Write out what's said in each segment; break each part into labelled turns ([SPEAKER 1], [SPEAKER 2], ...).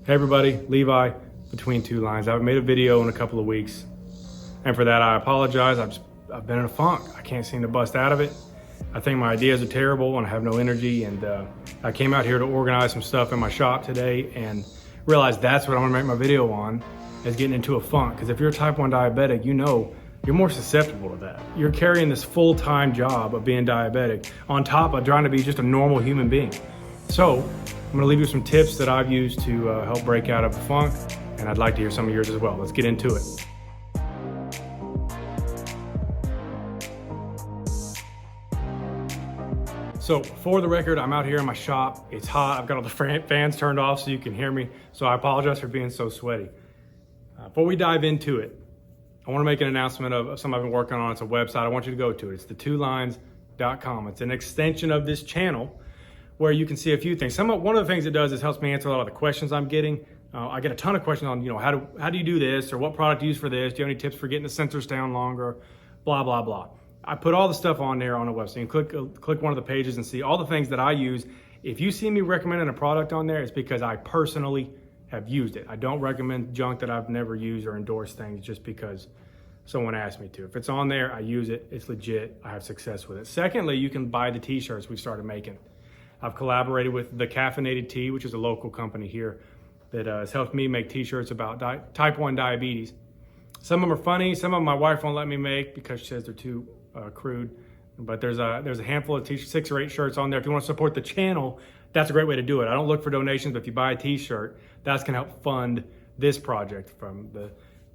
[SPEAKER 1] Hey everybody, Levi, Between Two Lines. I haven't made a video in a couple of weeks, and for that I apologize. I've been in a funk. I can't seem to bust out of it. I think my ideas are terrible and I have no energy, and I came out here to organize some stuff in my shop today and realized that's what I'm gonna make my video on, is getting into a funk. Because if you're a type 1 diabetic, you know you're more susceptible to that. You're carrying this full-time job of being diabetic on top of trying to be just a normal human being. So I'm gonna leave you some tips that I've used to help break out of the funk, and I'd like to hear some of yours as well. Let's get into it. So for the record, I'm out here in my shop. It's hot. I've got all the fans turned off so you can hear me. So I apologize for being so sweaty. Before we dive into it, I want to make an announcement of something I've been working on. It's a website. I want you to go to it. It's the2lines.com. It's an extension of this channel where you can see a few things. One of the things it does is helps me answer a lot of the questions I'm getting. I get a ton of questions on, how do you do this, or what product to use for this? Do you have any tips for getting the sensors down longer? Blah, blah, blah. I put all the stuff on there on the website. You click one of the pages and see all the things that I use. If you see me recommending a product on there, it's because I personally have used it. I don't recommend junk that I've never used or endorsed things just because someone asked me to. If it's on there, I use it. It's legit. I have success with it. Secondly, you can buy the t-shirts we started making. I've collaborated with The Caffeinated Tea, which is a local company here that has helped me make t-shirts about type 1 diabetes. Some of them are funny. Some of them my wife won't let me make because she says they're too crude. But there's a handful of t-shirts, 6 or 8 shirts on there. If you want to support the channel, that's a great way to do it. I don't look for donations, but if you buy a t-shirt, that's going to help fund this project, from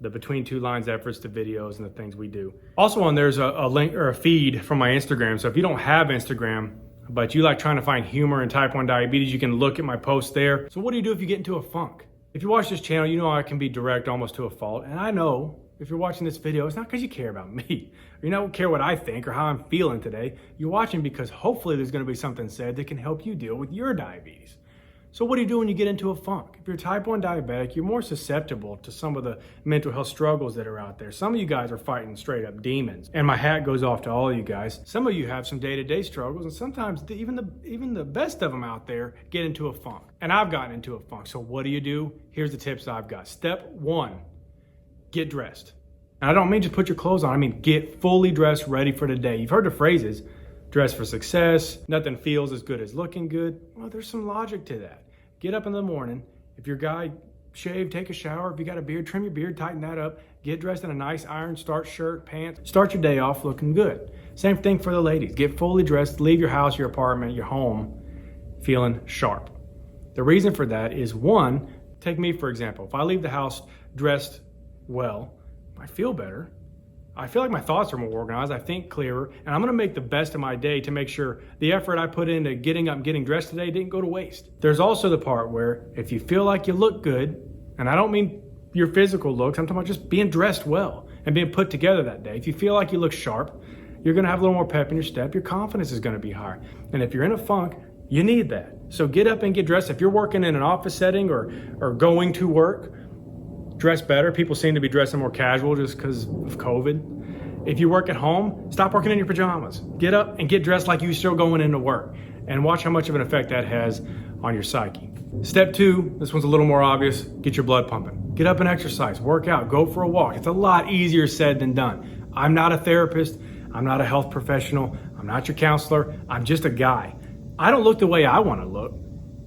[SPEAKER 1] the Between Two Lines efforts to videos and the things we do. Also on there's a link or a feed from my Instagram. So if you don't have Instagram, but you like trying to find humor in type 1 diabetes, you can look at my posts there. So what do you do if you get into a funk? If you watch this channel, you know I can be direct almost to a fault. And I know if you're watching this video, it's not because you care about me, or you don't care what I think or how I'm feeling today. You're watching because hopefully there's gonna be something said that can help you deal with your diabetes. So what do you do when you get into a funk? If you're type 1 diabetic, you're more susceptible to some of the mental health struggles that are out there. Some of you guys are fighting straight up demons, and my hat goes off to all of you guys. Some of you have some day-to-day struggles, and sometimes even the best of them out there get into a funk. And I've gotten into a funk. So what do? Here's the tips I've got. Step 1, get dressed. And I don't mean just put your clothes on. I mean get fully dressed, ready for the day. You've heard the phrases, dress for success, nothing feels as good as looking good. Well, there's some logic to that. Get up in the morning. If you're a guy, shave, take a shower. If you got a beard, trim your beard, tighten that up. Get dressed in a nice iron starch shirt, pants. Start your day off looking good. Same thing for the ladies. Get fully dressed, leave your house, your apartment, your home feeling sharp. The reason for that is, one, take me for example. If I leave the house dressed well, I feel better. I feel like my thoughts are more organized, I think clearer, and I'm gonna make the best of my day to make sure the effort I put into getting up and getting dressed today didn't go to waste. There's also the part where if you feel like you look good, and I don't mean your physical looks, I'm talking about just being dressed well and being put together that day. If you feel like you look sharp, you're gonna have a little more pep in your step, your confidence is gonna be higher. And if you're in a funk, you need that. So get up and get dressed. If you're working in an office setting or going to work, dress better. People seem to be dressing more casual just because of COVID. If you work at home, stop working in your pajamas. Get up and get dressed like you're still going into work, and watch how much of an effect that has on your psyche. Step 2, this one's a little more obvious, get your blood pumping. Get up and exercise, work out, go for a walk. It's a lot easier said than done. I'm not a therapist. I'm not a health professional. I'm not your counselor. I'm just a guy. I don't look the way I want to look.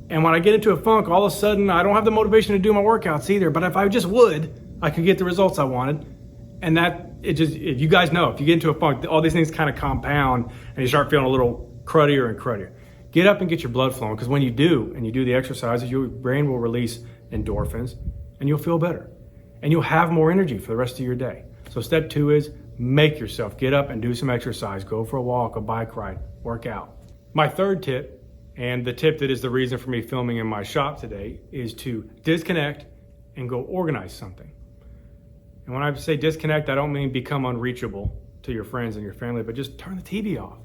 [SPEAKER 1] And when I get into a funk, all of a sudden, I don't have the motivation to do my workouts either. But if I just would, I could get the results I wanted. And if you guys know, if you get into a funk, all these things kind of compound and you start feeling a little cruddier and cruddier. Get up and get your blood flowing, because when you do, and you do the exercises, your brain will release endorphins and you'll feel better. And you'll have more energy for the rest of your day. So step 2 is make yourself get up and do some exercise. Go for a walk, a bike ride, work out. My third tip, and the tip that is the reason for me filming in my shop today, is to disconnect and go organize something. And when I say disconnect, I don't mean become unreachable to your friends and your family, but just turn the TV off.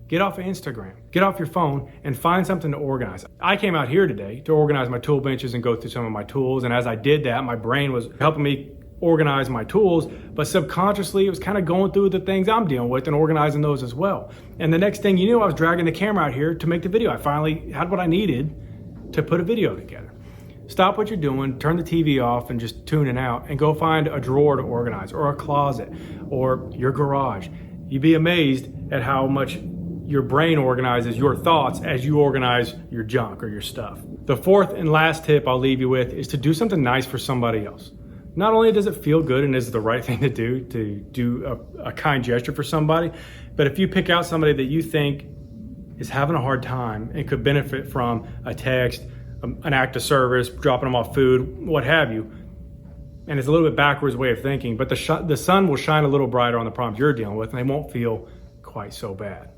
[SPEAKER 1] Get off of Instagram, get off your phone, and find something to organize. I came out here today to organize my tool benches and go through some of my tools. And as I did that, my brain was helping me organize my tools, but subconsciously it was kind of going through the things I'm dealing with and organizing those as well. And the next thing you knew, I was dragging the camera out here to make the video. I finally had what I needed to put a video together. Stop what you're doing, turn the TV off and just tune it out, and go find a drawer to organize, or a closet, or your garage. You'd be amazed at how much your brain organizes your thoughts as you organize your junk or your stuff. The fourth and last tip I'll leave you with is to do something nice for somebody else. Not only does it feel good and is the right thing to do a kind gesture for somebody, but if you pick out somebody that you think is having a hard time and could benefit from a text, an act of service, dropping them off food, what have you, and it's a little bit backwards way of thinking, but the sun will shine a little brighter on the problems you're dealing with and they won't feel quite so bad.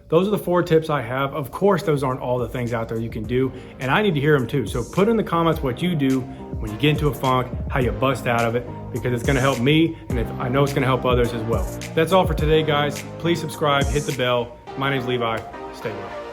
[SPEAKER 1] Those are the 4 tips I have. Of course, those aren't all the things out there you can do, and I need to hear them too. So put in the comments what you do when you get into a funk, how you bust out of it, because it's gonna help me, and I know it's gonna help others as well. That's all for today, guys. Please subscribe, hit the bell. My name's Levi. Stay well.